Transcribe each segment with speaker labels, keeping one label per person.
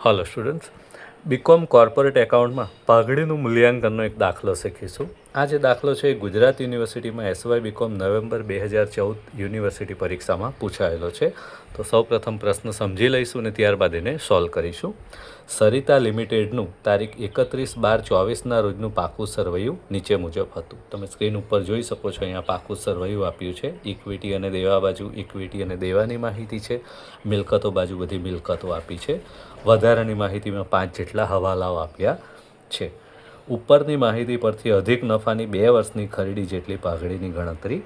Speaker 1: Hello students, BCom corporate account में पाघड़ीનું મૂલ્યાંકનનો એક દાખલો શીખીશું। આ જે દાખલો છે એ ગુજરાત યુનિવર્સિટીમાં એસવાય બીકોમ નવેમ્બર 2014 યુનિવર્સિટી પરીક્ષામાં પૂછાયેલો છે। તો સૌપ્રથમ પ્રશ્ન સમજી લઈશું અને ત્યારબાદ એને સોલ્વ કરીશું। સરિતા લિમિટેડનું તારીખ 31/12/24ના રોજનું પાકું સરવૈયું નીચે મુજબ હતું। તમે સ્ક્રીન ઉપર જોઈ શકો છો, અહીંયા પાકું સરવૈયું આપ્યું છે। ઇક્વિટી અને દેવા બાજુ ઇક્વિટી અને દેવાની માહિતી છે, મિલકતો બાજુ બધી મિલકતો આપી છે। વધારાની માહિતીમાં 5 જેટલા હવાલાઓ આપ્યા છે। ઉપરની માહિતી પરથી અધિક નફાની 2 વર્ષની ખરીદી જેટલી પાઘડીની ગણતરી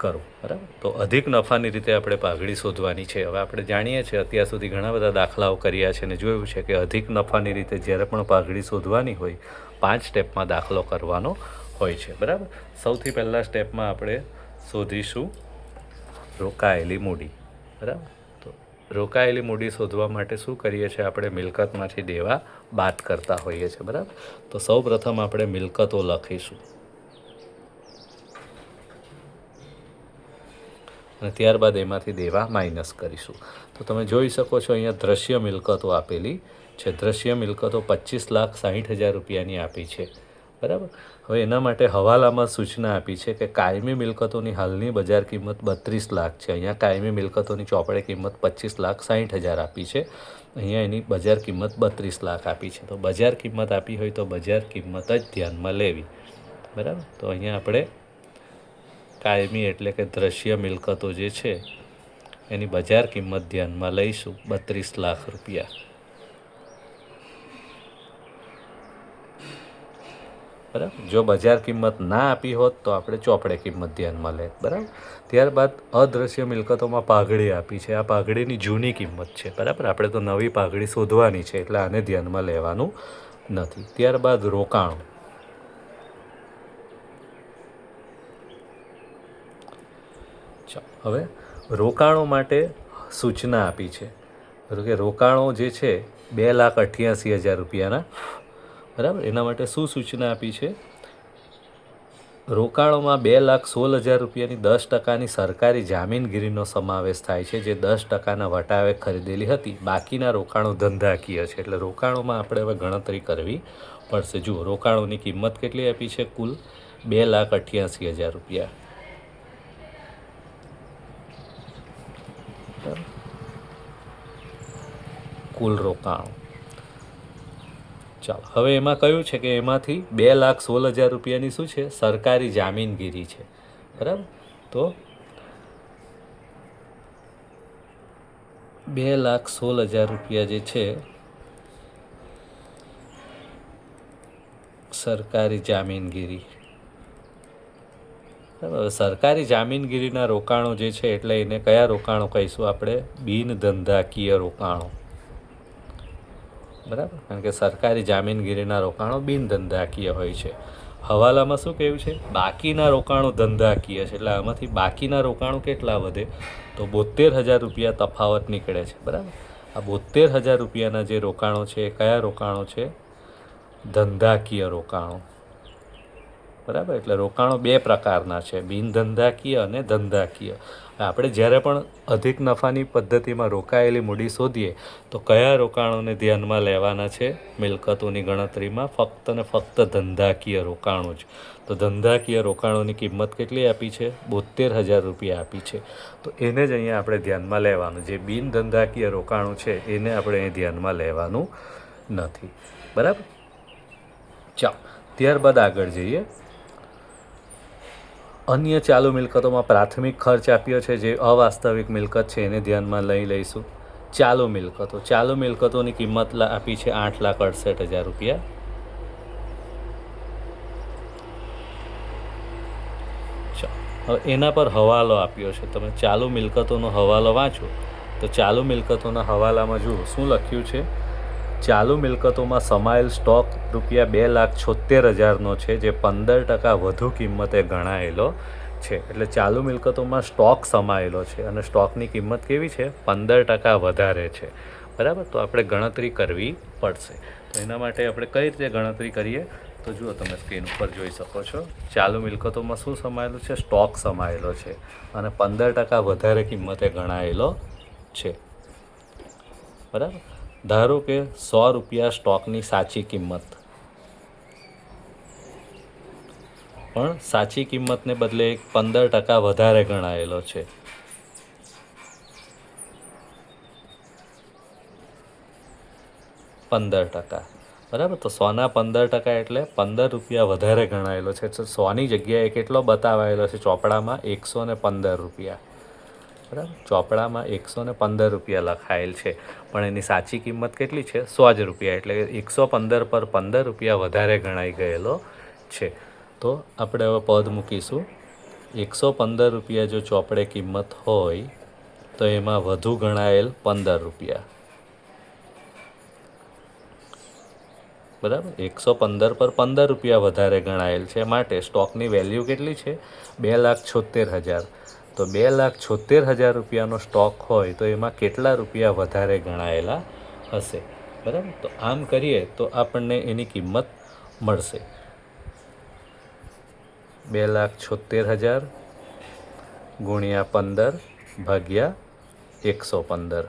Speaker 1: કરો। બરાબર, તો અધિક નફાની રીતે આપણે પાઘડી શોધવાની છે। હવે આપણે જાણીએ છીએ અત્યાર સુધી ઘણા બધા દાખલાઓ કર્યા છે અને જોયું છે કે અધિક નફાની રીતે જ્યારે પણ પાઘડી શોધવાની હોય 5 સ્ટેપમાં દાખલો કરવાનો હોય છે। બરાબર, સૌથી પહેલાં સ્ટેપમાં આપણે શોધીશું રોકાયેલી મૂડી। બરાબર, રોકાયેલી મૂડી શોધવા માટે શું કરીએ છીએ, આપણે મિલકતમાંથી દેવા બાદ કરતા હોઈએ છીએ। બરાબર, તો સૌ પ્રથમ આપણે મિલકતો લખીશું અને ત્યારબાદ એમાંથી દેવા માઇનસ કરીશું। તો તમે જોઈ શકો છો અહીંયા દ્રશ્ય મિલકતો આપેલી છે। દ્રશ્ય મિલકતો 25,60,000 રૂપિયાની આપી છે। બરાબર, હવે એના માટે હવાલામાં સૂચના આપી છે કે કાયમી મિલકતોની હાલની બજાર કિંમત 32 લાખ છે। અહીંયા કાયમી મિલકતોની ચોપડે કિંમત 25,60,000 આપી છે, અહીંયા એની બજાર કિંમત 32 લાખ આપી છે। તો બજાર કિંમત આપી હોય તો બજાર કિંમત જ ધ્યાનમાં લેવી। બરાબર, તો અહીંયા આપણે કાયમી એટલે કે દ્રશ્ય મિલકતો જે છે એની બજાર કિંમત ધ્યાનમાં લઈશું, 32 લાખ રૂપિયા। બરાબર, જો બજાર કિંમત ના આપી હોત તો આપણે ચોપડે કિંમત ધ્યાનમાં લે। બરાબર, ત્યારબાદ અદ્રશ્ય મિલકતોમાં પાઘડી આપી છે। આ પાઘડીની જૂની કિંમત છે। બરાબર, આપણે તો નવી પાઘડી શોધવાની છે એટલે આને ધ્યાનમાં લેવાનું નથી। ત્યારબાદ રોકાણો, હવે રોકાણો માટે સૂચના આપી છે કે રોકાણો જે છે 2,88,000 રૂપિયાના। બરાબર, એના માટે શું સૂચના આપી છે, રોકાણોમાં 2,16,000 રૂપિયાની 10%ની સરકારી જામીનગીરીનો સમાવેશ થાય છે, જે 10%ના વટાવે ખરીદેલી હતી। બાકીના રોકાણો ધંધાકીય છે, એટલે રોકાણોમાં આપણે હવે ગણતરી કરવી પડશે। જુઓ, રોકાણોની કિંમત કેટલી આપી છે, કુલ 2,88,000 રૂપિયા। કુલ રોકાણો, ચાલો હવે એમાં કયું છે કે એમાંથી 2,16,000 રૂપિયાની શું છે, સરકારી જામીનગીરી છે। બરાબર, તો 2,16,000 રૂપિયા જે છે સરકારી જામીનગીરી। બરાબર, સરકારી જામીનગીરીના રોકાણો જે છે એટલે એને કયા રોકાણો કહીશું આપણે, બિન ધંધાકીય રોકાણો। બરાબર, કારણ કે સરકારી જામીનગીરીના રોકાણો બિન ધંધાકીય હોય છે। હવાલામાં શું કહ્યું છે, બાકીના રોકાણો ધંધાકીય છે, એટલે આમાંથી બાકીના રોકાણો કેટલા વધે, તો 72,000 રૂપિયા તફાવત નીકળે છે। બરાબર, આ 72,000 રૂપિયાના જે રોકાણો છે એ કયા રોકાણો છે, ધંધાકીય રોકાણો। બરાબર, એટલે રોકાણો 2 પ્રકારના છે, બિન ધંધાકીય અને ધંધાકીય। આપણે જ્યારે પણ અધિક નફાની પદ્ધતિમાં રોકાયેલી મૂડી શોધીએ તો કયા રોકાણોને ધ્યાનમાં લેવાના છે, મિલકતોની ગણતરીમાં ફક્ત ને ફક્ત ધંધાકીય રોકાણો જ। તો ધંધાકીય રોકાણોની કિંમત કેટલી આપી છે, 72,000 રૂપિયા આપી છે। તો એને જ અહીંયા આપણે ધ્યાનમાં લેવાનું, જે બિન ધંધાકીય રોકાણો છે એને આપણે અહીં ધ્યાનમાં લેવાનું નથી। બરાબર, ચાલો ત્યારબાદ આગળ જઈએ। અન્ય ચાલુ મિલકતોમાં પ્રાથમિક ખર્ચ આપ્યો છે, જે અવાસ્તવિક મિલકત છે એને ધ્યાનમાં લઈશું। ચાલુ મિલકતો, ચાલુ મિલકતોની કિંમત આપી છે 8,68,000 રૂપિયા। હવે એના પર હવાલો આપ્યો છે, તમે ચાલુ મિલકતોનો હવાલો વાંચો તો ચાલુ મિલકતોના હવાલામાં જુઓ શું લખ્યું છે, ચાલુ મિલકતોમાં સમાયેલ સ્ટોક રૂપિયા 2,76,000નો છે, જે 15% વધુ કિંમતે ગણાયેલો છે। એટલે ચાલુ મિલકતોમાં સ્ટોક સમાયેલો છે અને સ્ટોકની કિંમત કેવી છે, 15% વધારે છે। બરાબર, તો આપણે ગણતરી કરવી પડશે। તો એના માટે આપણે કઈ રીતે ગણતરી કરીએ, તો જુઓ તમે સ્ક્રીન ઉપર જોઈ શકો છો, ચાલુ મિલકતોમાં શું સમાયેલું છે, સ્ટોક સમાયેલો છે અને 15% વધારે કિંમતે ગણાયેલો છે। બરાબર, ધારો કે 100 રૂપિયા સ્ટોકની સાચી કિંમત, પણ સાચી કિંમતને બદલે 15% વધારે ગણાયેલો છે. $15, બરાબર. તો 100ના 15% એટલે 15 રૂપિયા વધારે ગણાયેલો છે. તો 100ની જગ્યાએ કેટલો બતાવાયેલો છે ચોપડામાં? 115 રૂપિયા, બરાબર. ચોપડામાં 115 રૂપિયા લખાયેલ છે, પણ એની સાચી કિંમત કેટલી છે? 100 જ રૂપિયા. એટલે 115 પર 15 રૂપિયા વધારે ગણાઈ ગયેલો છે. તો આપણે હવે પદ મૂકીશું. 115 રૂપિયા જો ચોપડે કિંમત હોય તો એમાં વધુ ગણાયેલ 15 રૂપિયા, બરાબર. 115 પર 15 રૂપિયા વધારે ગણાયેલ છે, માટે સ્ટોકની વેલ્યુ કેટલી છે? 2,76,000. તો 2,76,000 રૂપિયાનો સ્ટોક હોય તો એમાં કેટલા રૂપિયા વધારે ગણાયેલા હશે? બરાબર. તો આમ કરીએ તો આપણને એની કિંમત મળશે 2,76,000 ગુણ્યા 15 ભાગ્યા 115,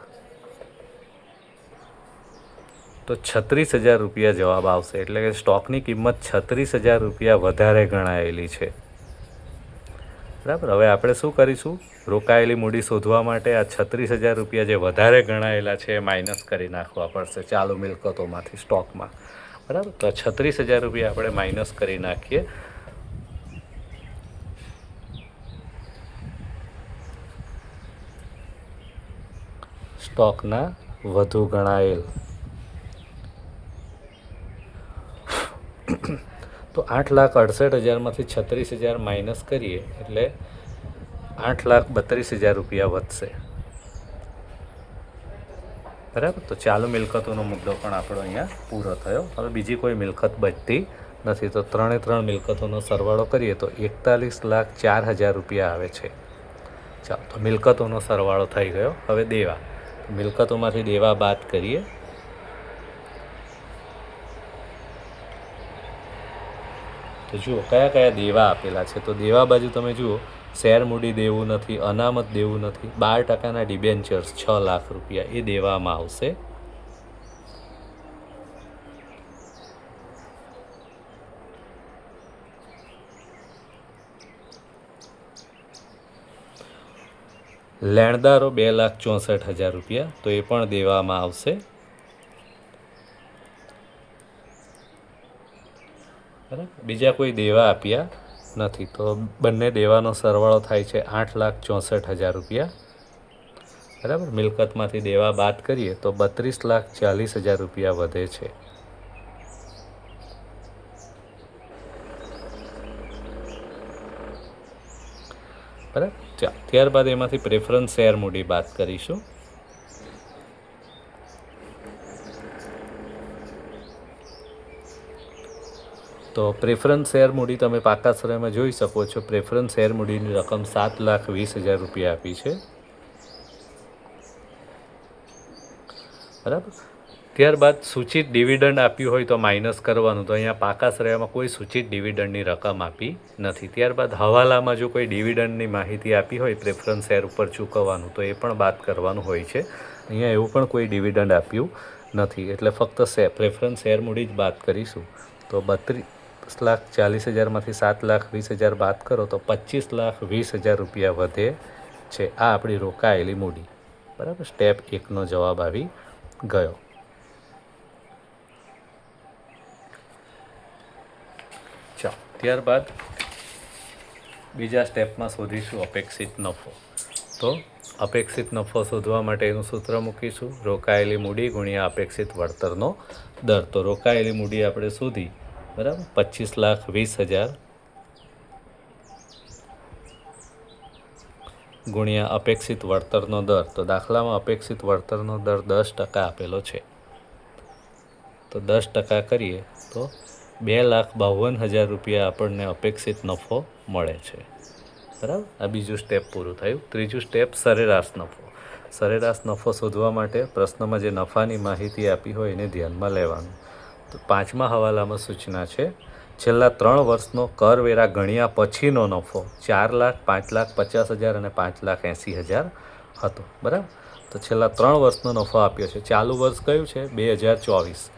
Speaker 1: તો 36,000 રૂપિયા જવાબ આવશે. એટલે કે સ્ટોકની કિંમત 36,000 રૂપિયા વધારે ગણાયેલી છે, બરાબર. હવે આપણે શું કરીશું? રોકાયેલી મૂડી શોધવા માટે આ 36,000 રૂપિયા જે વધારે ગણાયેલા છે એ માઇનસ કરી નાખવા પડશે ચાલુ મિલકતોમાંથી સ્ટોકમાં, બરાબર. તો 36,000 રૂપિયા આપણે માઇનસ કરી નાખીએ. સ્ટોકના વધુ ગણાયેલ, તો 8,68,000માંથી 36,000 માઇનસ કરીએ એટલે 8,32,000 રૂપિયા વધશે, બરાબર. તો ચાલુ મિલકતોનો મુદ્દો પણ આપણો અહીંયા પૂરો થયો. હવે બીજી કોઈ મિલકત બચતી નથી, તો 3 મિલકતોનો સરવાળો કરીએ તો 41,04,000 રૂપિયા આવે છે. ચાલો, તો મિલકતોનો સરવાળો થઈ ગયો. હવે દેવા, મિલકતોમાંથી દેવા બાદ કરીએ. તો જુઓ કયા કયા દેવા આપેલા છે. તો દેવા બાજુ તમે જુઓ, શેર મૂડી દેવું નથી, અનામત દેવું નથી, 12%ના ડિબેન્ચર્સ 6 લાખ રૂપિયા એ દેવામાં આવશે. લેણદારો 2,64,000 રૂપિયા, તો એ પણ દેવામાં આવશે, બરાબર. બીજા કોઈ દેવા આપ્યા નથી, તો બંને દેવાનો સરવાળો થાય છે 8,64,000 રૂપિયા, બરાબર. મિલકતમાંથી દેવા બાદ કરીએ તો 32,40,000 રૂપિયા વધે છે, બરાબર. ચાલો, ત્યારબાદ એમાંથી પ્રેફરન્સ શેર મૂડી બાદ કરીશું. તો પ્રેફરન્સ શેર મૂડી તમે પાકા સરયમાં જોઈ શકો છો. પ્રેફરન્સ શેર મૂડીની રકમ 7,20,000 રૂપિયા આપી છે, બરાબર. ત્યારબાદ સૂચિત ડિવિડન્ડ આપ્યું હોય તો માઇનસ કરવાનું. તો અહીંયા પાકા શ્રેયમાં કોઈ સૂચિત ડિવિડન્ડની રકમ આપી નથી. ત્યારબાદ હવાલામાં જો કોઈ ડિવિડન્ડની માહિતી આપી હોય પ્રેફરન્સ શેર ઉપર ચૂકવવાનું, તો એ પણ બાદ કરવાનું હોય છે. અહીંયા એવું પણ કોઈ ડિવિડન્ડ આપ્યું નથી, એટલે ફક્ત પ્રેફરન્સ શેર મૂડી જ બાદ કરીશું. તો 32,40,000માંથી 7,20,000 બાદ કરો તો 25,20,000 રૂપિયા વધે છે. આ આપણી રોકાયેલી મૂડી, બરાબર. સ્ટેપ 1નો જવાબ આવી ગયો. ચાલો, ત્યારબાદ બીજા સ્ટેપમાં શોધીશું અપેક્ષિત નફો. તો અપેક્ષિત નફો શોધવા માટે એનું સૂત્ર મૂકીશું, રોકાયેલી મૂડી ગુણ્યા અપેક્ષિત વળતરનો દર. તો રોકાયેલી મૂડી આપણે શોધી, બરાબર, 25,20,000 ગુણ્યા અપેક્ષિત વળતરનો દર. તો દાખલામાં અપેક્ષિત વળતરનો દર 10% આપેલો છે, તો 10% કરીએ તો 2,52,000 રૂપિયા આપણને અપેક્ષિત નફો મળે છે, બરાબર. આ બીજું સ્ટેપ પૂરું થયું. ત્રીજું સ્ટેપ સરેરાશ નફો. સરેરાશ નફો શોધવા માટે પ્રશ્નમાં જે નફાની માહિતી આપી હોય એને ધ્યાનમાં લેવાનું. તો 5મા હવાલામાં સૂચના છે, છેલ્લા 3 વર્ષનો કરવેરા ગણ્યા પછીનો નફો 4,00,000, 5,50,000 અને 5,80,000 હતો, બરાબર. તો છેલ્લા 3 વર્ષનો નફો આપ્યો છે. ચાલુ વર્ષ કયું છે? 2024.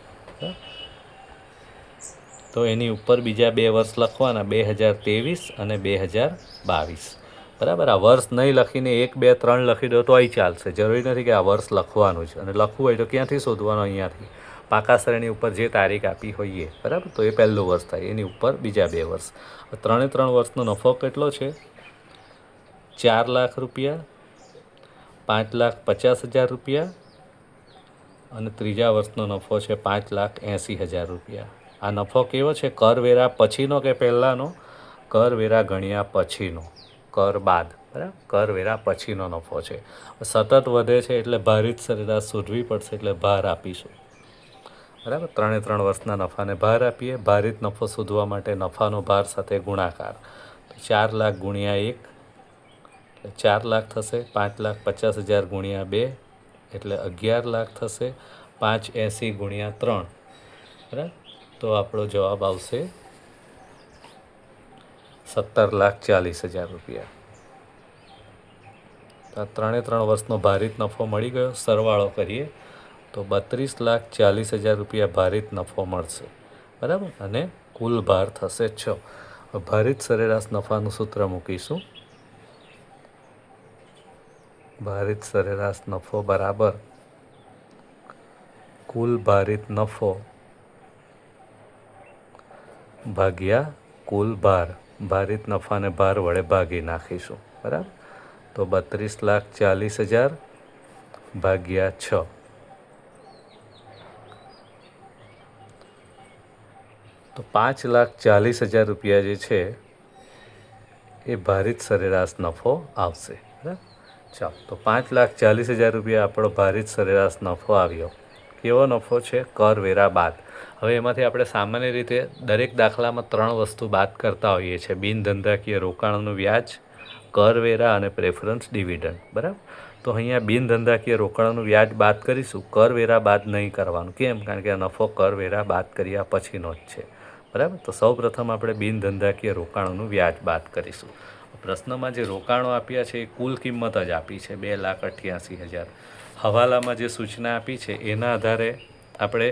Speaker 1: તો એની ઉપર બીજા 2 વર્ષ લખવાના, 2023 અને 2022. બરાબર. આ વર્ષ નહીં લખીને 1, 2, 3 લખી દો તોય ચાલશે. જરૂરી નથી કે આ વર્ષ લખવાનું છે. અને લખવું હોય તો ક્યાંથી શોધવાનું? અહીંયાથી પાકા શ્રેણી ઉપર જે તારીખ આપી હોઈએ, બરાબર, તો એ પહેલું વર્ષ થાય. એની ઉપર બીજા 2 વર્ષ. 3 વર્ષનો નફો કેટલો છે? 4 લાખ રૂપિયા, 5,50,000 રૂપિયા અને ત્રીજા વર્ષનો નફો છે 5,80,000 રૂપિયા. આ નફો કેવો છે? કરવેરા પછીનો કે પહેલાંનો? કરવેરા ગણ્યા પછીનો, કર બાદ. બરાબર, કરવેરા પછીનો નફો છે. સતત વધે છે એટલે ભારિત સરેરાશ શોધવી પડશે, એટલે ભાર આપીશું. બરાબર, 3 વર્ષના નફાને ભાર આપીએ. ભારિત નફો શોધવા માટે નફાનો ભાર સાથે ગુણાકાર. તો 4 લાખ ગુણ્યા 1 એટલે 4 લાખ થશે. 5,50,000 ગુણ્યા 2 એટલે 11 લાખ થશે. 580 ગુણ્યા 3, બરાબર, તો આપણો જવાબ આવશે 17,40,000 રૂપિયા. તો આ 3 વર્ષનો ભારિત નફો મળી ગયો. સરવાળો કરીએ તો 32,40,000 રૂપિયા ભારિત નફો મળશે. બરાબર, અને કુલ ભાર થશે 6. ભારિત સરેરાશ નફાનું સૂત્ર મૂકીશું. ભારિત સરેરાશ નફો બરાબર કુલ ભારિત નફો ભાગ્યા કુલ ભાર. ભારિત નફાને ભાર વડે ભાગી નાખીશું. બરાબર, તો 32,40,000 ભાગ્યા 6. તો 5,40,000 રૂપિયા જે છે એ ભારિત સરેરાશ નફો આવશે. બરાબર, ચાલો, તો 5,40,000 રૂપિયા આપણો ભારિત સરેરાશ નફો આવ્યો. કેવો નફો છે? કરવેરા બાદ. હવે એમાંથી આપણે સામાન્ય રીતે દરેક દાખલામાં 3 વસ્તુ બાદ કરતા હોઈએ છીએ: બિનધંધાકીય રોકાણનું વ્યાજ, કરવેરા અને પ્રેફરન્સ ડિવિડન્ડ. બરાબર, તો અહીંયા બિનધંધાકીય રોકાણનું વ્યાજ બાદ કરીશું, કરવેરા બાદ નહીં કરવાનું. કેમ? કારણ કે આ નફો કરવેરા બાદ કર્યા પછીનો જ છે. બરાબર, તો સૌપ્રથમ આપણે બિનધંધાકીય રોકાણોનું વ્યાજ બાદ કરીશું. પ્રશ્નમાં જે રોકાણો આપ્યા છે એ કુલ કિંમત જ આપી છે 2,88,000. હવાલામાં જે સૂચના આપી છે એના આધારે આપણે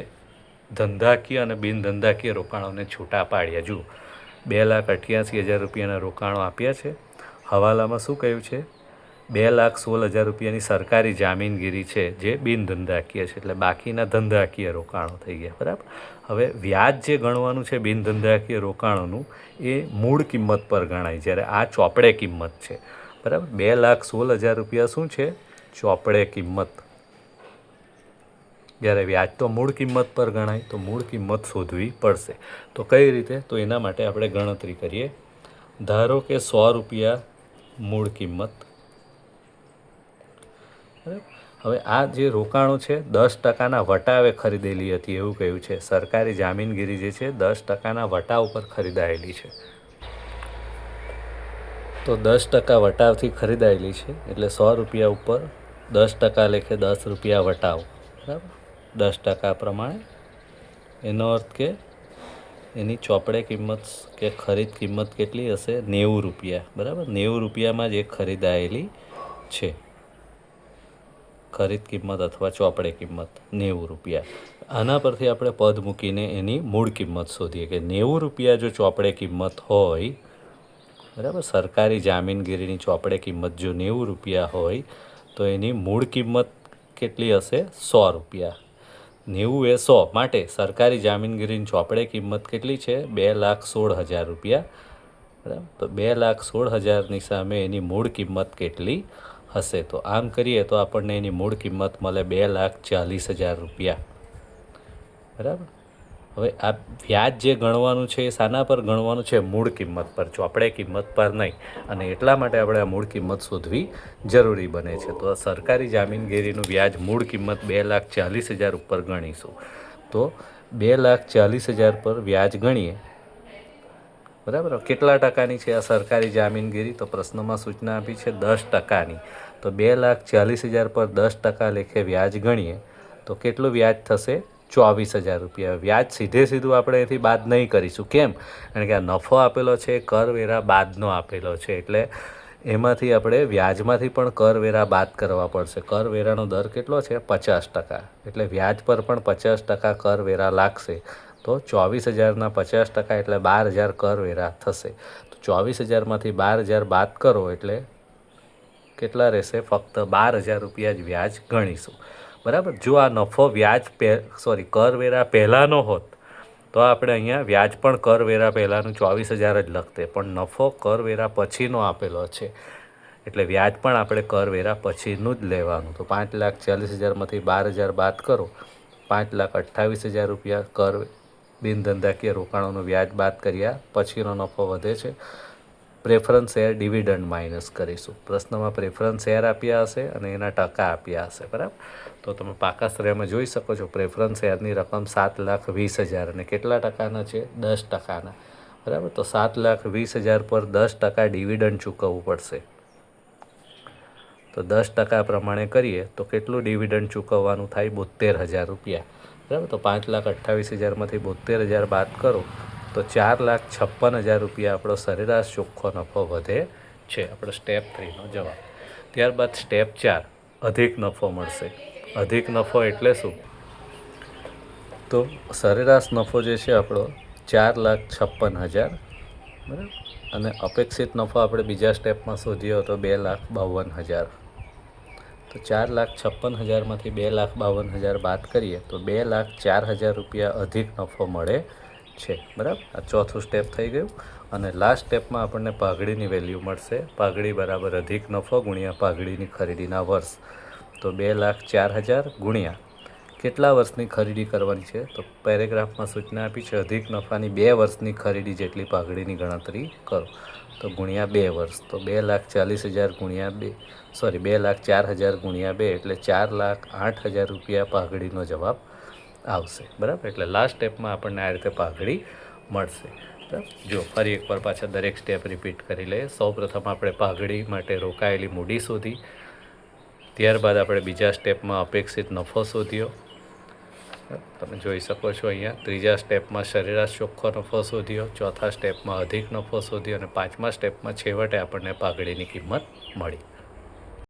Speaker 1: ધંધાકીય અને બિનધંધાકીય રોકાણોને છૂટા પાડ્યા. જુઓ, 2,88,000 રૂપિયાના રોકાણો આપ્યા છે. હવાલામાં શું કહ્યું છે? 2,16,000 રૂપિયાની સરકારી જામીનગીરી છે જે બિનધંધાકીય છે, એટલે બાકીના ધંધાકીય રોકાણો થઈ ગયા. બરાબર, હવે વ્યાજ જે ગણવાનું છે બિનધંધાકીય રોકાણોનું એ મૂળ કિંમત પર ગણાય, જ્યારે આ ચોપડે કિંમત છે. બરાબર, 2,16,000 રૂપિયા શું છે? ચોપડે કિંમત. જ્યારે વ્યાજ તો મૂળ કિંમત પર ગણાય, તો મૂળ કિંમત શોધવી પડશે. તો કઈ રીતે? તો એના માટે આપણે ગણતરી કરીએ. ધારો કે 100 રૂપિયા મૂળ કિંમત. બરાબર, હવે આ જે રોકાણો છે 10%ના વટાવે ખરીદેલી હતી એવું કહ્યું છે. સરકારી જામીનગીરી જે છે 10%ના વટા ઉપર ખરીદાયેલી છે. તો 10% વટાવથી ખરીદાયેલી છે એટલે 100 રૂપિયા ઉપર 10% લેખે 10 રૂપિયા વટાવ. બરાબર, 10% પ્રમાણે. એનો અર્થ કે એની ચોપડે કિંમત કે ખરીદ કિંમત કેટલી હશે? 90 રૂપિયા. બરાબર, 90 રૂપિયામાં જ એ ખરીદાયેલી છે. ખરીદ કિંમત અથવા ચોપડે કિંમત 90 રૂપિયા. આના પરથી આપણે પદ મૂકીને એની મૂળ કિંમત શોધીએ કે 90 રૂપિયા જો ચોપડે કિંમત હોય, બરાબર, સરકારી જામીનગીરીની ચોપડે કિંમત જો 90 રૂપિયા હોય તો એની મૂળ કિંમત કેટલી હશે? 100 રૂપિયા. 90 એ 100 માટે સરકારી જામીનગીરીની ચોપડે કિંમત કેટલી છે? 2,16,000 રૂપિયા. બરાબર, તો 2,16,000ની સામે એની મૂળ કિંમત કેટલી હશે? તો આમ કરીએ તો આપણને એની મૂળ કિંમત મળે 2,40,000 રૂપિયા. બરાબર, હવે આ વ્યાજ જે ગણવાનું છે એ શાના પર ગણવાનું છે? મૂળ કિંમત પર, ચોપડે કિંમત પર નહીં. અને એટલા માટે આપણે આ મૂળ કિંમત શોધવી જરૂરી બને છે. તો આ સરકારી જામીનગીરીનું વ્યાજ મૂળ કિંમત 2,40,000 ઉપર ગણીશું. તો 2,40,000 પર વ્યાજ ગણીએ. બરાબર, કેટલા ટકાની છે આ સરકારી જામીનગીરી? તો પ્રશ્નમાં સૂચના આપી છે 10%ની. તો 2,40,000 પર 10% લેખે વ્યાજ ગણીએ તો કેટલું વ્યાજ થશે? 24,000 રૂપિયા. વ્યાજ સીધું આપણે એથી બાદ નહીં કરીશું. કેમ? કારણ કે આ નફો આપેલો છે કરવેરા બાદનો આપેલો છે, એટલે એમાંથી આપણે વ્યાજમાંથી પણ કરવેરા બાદ કરવા પડશે. કરવેરાનો દર કેટલો છે? 50%. એટલે વ્યાજ પર પણ 50% કરવેરા લાગશે. તો 24,000ના 50% એટલે 12,000 કરવેરા થશે. તો 24,000માંથી 12,000 બાદ કરો એટલે કેટલા રહેશે? ફક્ત 12,000 રૂપિયા જ વ્યાજ ગણીશું. બરાબર. જો આ નફો કરવેરા પહેલાંનો હોત તો આપણે અહીંયા વ્યાજ પણ કરવેરા પહેલાંનું 24,000 જ લખતે, પણ નફો કરવેરા પછીનો આપેલો છે એટલે વ્યાજ પણ આપણે કરવેરા પછીનું જ લેવાનું. તો 5,40,000માંથી 12,000 બાદ કરો, 5,28,000 રૂપિયા કર બિનધંધાકીય રોકાણોનું વ્યાજ બાદ કર્યા પછીનો નફો વધે છે. પ્રેફરન્સ શેર ડિવિડન્ડ માઇનસ કરીશું. પ્રશ્નમાં પ્રેફરન્સ શેર આપ્યા હશે અને એના ટકા આપ્યા હશે. બરાબર. તો તમે પાકા શ્રેયમાં જોઈ શકો છો પ્રેફરન્સ શેરની રકમ 7,20,000 અને કેટલા ટકાના છે? 10%. બરાબર. તો 7,20,000 પર 10% ડિવિડન્ડ ચૂકવવું પડશે. તો 10% પ્રમાણે કરીએ તો કેટલું ડિવિડન્ડ ચૂકવવાનું થાય? 72,000 રૂપિયા. બરાબર. તો 5,28,000માંથી 72,000 બાદ કરો તો 4,56,000 રૂપિયા આપણો સરેરાશ ચોખ્ખો નફો વધે છે. આપણો સ્ટેપ 3નો જવાબ. ત્યારબાદ સ્ટેપ 4, અધિક નફો મળશે. અધિક નફો એટલે શું? તો સરેરાશ નફો જે છે આપણો 4,56,000. બરાબર. અને અપેક્ષિત નફો આપણે બીજા સ્ટેપમાં શોધ્યો હતો 2,52,000. તો 4,56,000માંથી 2,52,000 બાદ કરીએ તો 2,04,000 રૂપિયા અધિક નફો મળે છે. બરાબર. આ ચોથું સ્ટેપ થઈ ગયું. અને લાસ્ટ સ્ટેપમાં આપણને પાઘડીની વેલ્યુ મળશે. પાઘડી બરાબર અધિક નફો ગુણ્યા પાઘડીની ખરીદીના વર્ષ. તો 2,04,000 ગુણ્યા કેટલા વર્ષની ખરીદી કરવાની છે? તો પેરેગ્રાફમાં સૂચના આપી છે અધિક નફાની 2 વર્ષની ખરીદી જેટલી પાઘડીની ગણતરી કરો. તો ગુણ્યા 2 વર્ષ. તો 2,40,000 ગુણ્યા 2,04,000 ગુણ્યા 2 એટલે 4,08,000 રૂપિયા પાઘડીનો જવાબ આવશે. બરાબર. એટલે લાસ્ટ સ્ટેપમાં આપણને આ રીતે પાઘડી મળશે. બરાબર. જો ફરી એકવાર પાછા દરેક સ્ટેપ રિપીટ કરી લઈએ. સૌપ્રથમ આપણે પાઘડી માટે રોકાયેલી મૂડી શોધી, ત્યારબાદ આપણે બીજા સ્ટેપમાં અપેક્ષિત નફો શોધ્યો. તમે જોઈ શકો છો અહીંયા. ત્રીજા સ્ટેપમાં સરેરાશ ચોખ્ખો નફો શોધ્યો, ચોથા સ્ટેપમાં અધિક નફો શોધ્યો અને પાંચમા સ્ટેપમાં છેવટે આપણને પાઘડીની કિંમત મળી.